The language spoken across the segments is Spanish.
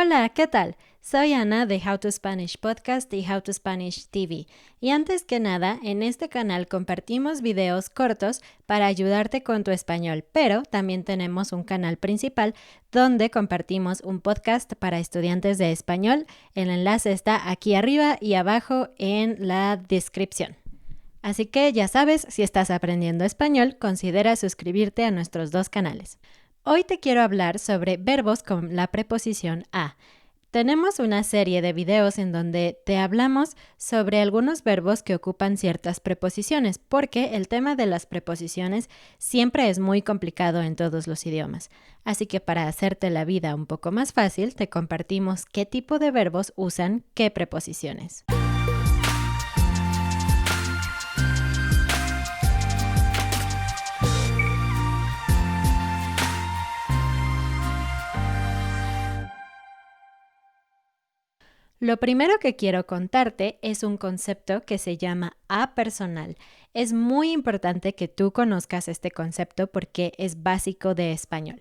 Hola, ¿qué tal? Soy Ana de How to Spanish Podcast y How to Spanish TV. Y antes que nada, en este canal compartimos videos cortos para ayudarte con tu español, pero también tenemos un canal principal donde compartimos un podcast para estudiantes de español. El enlace está aquí arriba y abajo en la descripción. Así que ya sabes, si estás aprendiendo español, considera suscribirte a nuestros dos canales. Hoy te quiero hablar sobre verbos con la preposición a. Tenemos una serie de videos en donde te hablamos sobre algunos verbos que ocupan ciertas preposiciones, porque el tema de las preposiciones siempre es muy complicado en todos los idiomas. Así que para hacerte la vida un poco más fácil, te compartimos qué tipo de verbos usan qué preposiciones. Lo primero que quiero contarte es un concepto que se llama apersonal. Es muy importante que tú conozcas este concepto porque es básico de español.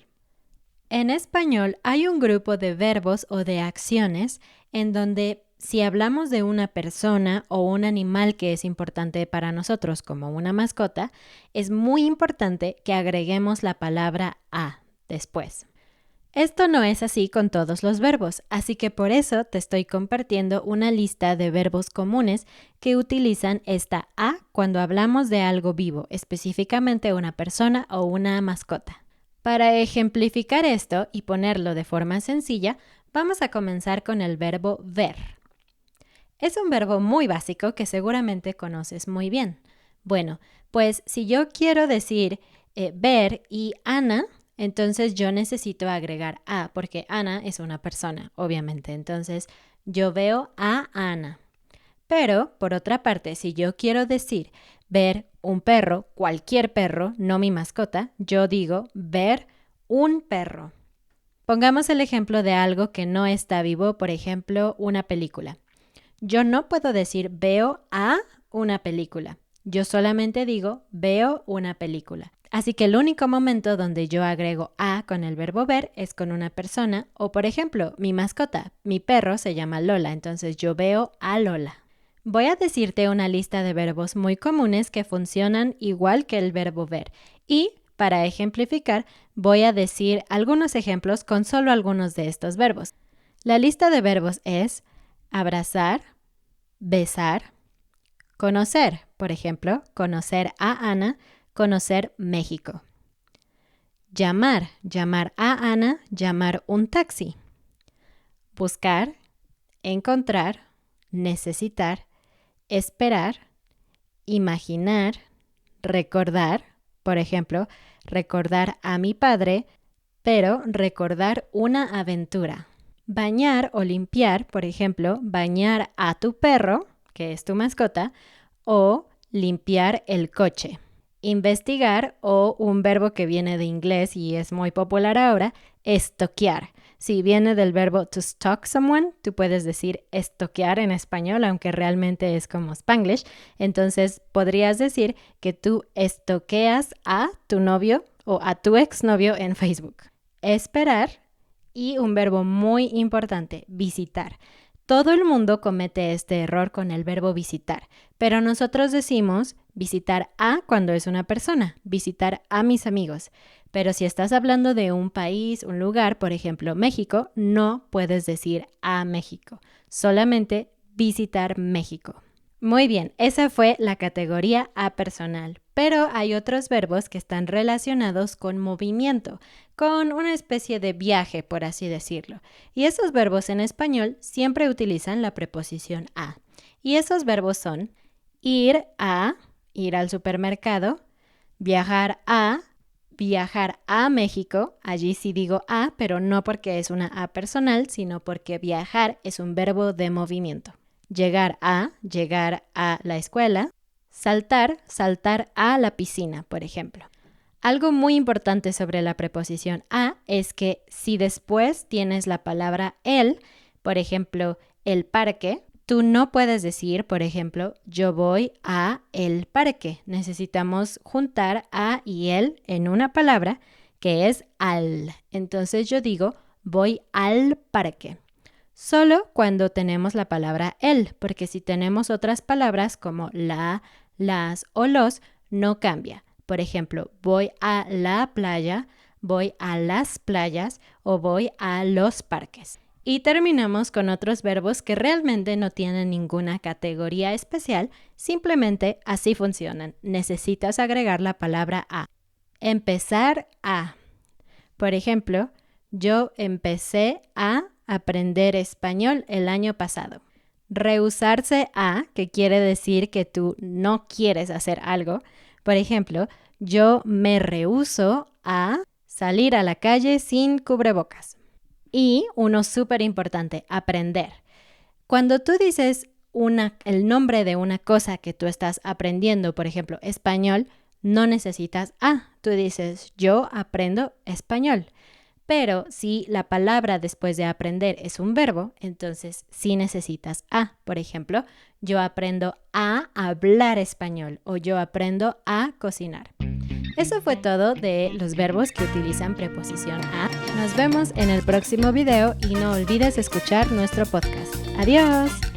En español hay un grupo de verbos o de acciones en donde si hablamos de una persona o un animal que es importante para nosotros como una mascota, es muy importante que agreguemos la palabra a después. Esto no es así con todos los verbos, así que por eso te estoy compartiendo una lista de verbos comunes que utilizan esta a cuando hablamos de algo vivo, específicamente una persona o una mascota. Para ejemplificar esto y ponerlo de forma sencilla, vamos a comenzar con el verbo ver. Es un verbo muy básico que seguramente conoces muy bien. Bueno, pues si yo quiero decir ver y Ana, entonces yo necesito agregar a, porque Ana es una persona, obviamente. Entonces yo veo a Ana. Pero, por otra parte, si yo quiero decir ver un perro, cualquier perro, no mi mascota, yo digo ver un perro. Pongamos el ejemplo de algo que no está vivo, por ejemplo, una película. Yo no puedo decir veo a una película. Yo solamente digo veo una película. Así que el único momento donde yo agrego a con el verbo ver es con una persona o, por ejemplo, mi mascota, mi perro se llama Lola, entonces yo veo a Lola. Voy a decirte una lista de verbos muy comunes que funcionan igual que el verbo ver y, para ejemplificar, voy a decir algunos ejemplos con solo algunos de estos verbos. La lista de verbos es abrazar, besar, conocer, por ejemplo, conocer a Ana, conocer México. Llamar a Ana, llamar un taxi. Buscar, encontrar, necesitar, esperar, imaginar, recordar, por ejemplo, recordar a mi padre, pero recordar una aventura. Bañar o limpiar, por ejemplo, bañar a tu perro, que es tu mascota, o limpiar el coche. Investigar, o un verbo que viene de inglés y es muy popular ahora, estoquear. Si viene del verbo to stalk someone, tú puedes decir estoquear en español, aunque realmente es como Spanglish. Entonces podrías decir que tú estoqueas a tu novio o a tu exnovio en Facebook. Esperar y un verbo muy importante, visitar. Todo el mundo comete este error con el verbo visitar, pero nosotros decimos visitar a cuando es una persona, visitar a mis amigos. Pero si estás hablando de un país, un lugar, por ejemplo, México, no puedes decir a México, solamente visitar México. Muy bien, esa fue la categoría apersonal, pero hay otros verbos que están relacionados con movimiento, con una especie de viaje, por así decirlo. Y esos verbos en español siempre utilizan la preposición a. Y esos verbos son ir a, ir al supermercado, viajar a México, allí sí digo a, pero no porque es una a personal, sino porque viajar es un verbo de movimiento. Llegar a la escuela, saltar a la piscina, por ejemplo. Algo muy importante sobre la preposición a es que si después tienes la palabra el, por ejemplo, el parque, tú no puedes decir, por ejemplo, yo voy a el parque. Necesitamos juntar a y el en una palabra que es al. Entonces yo digo, voy al parque. solo cuando tenemos la palabra el, porque si tenemos otras palabras como la, las o los, no cambia. Por ejemplo, voy a la playa, voy a las playas o voy a los parques. Y terminamos con otros verbos que realmente no tienen ninguna categoría especial, simplemente así funcionan. Necesitas agregar la palabra a. Empezar a. Por ejemplo, yo empecé a aprender español el año pasado. Rehusarse a, que quiere decir que tú no quieres hacer algo. Por ejemplo, yo me rehúso a salir a la calle sin cubrebocas. Y uno súper importante, aprender. Cuando tú dices el nombre de una cosa que tú estás aprendiendo, por ejemplo, español, no necesitas a. Tú dices, yo aprendo español. Pero si la palabra después de aprender es un verbo, entonces sí necesitas a. Por ejemplo, yo aprendo a hablar español o yo aprendo a cocinar. Eso fue todo de los verbos que utilizan preposición a. Nos vemos en el próximo video y no olvides escuchar nuestro podcast. ¡Adiós!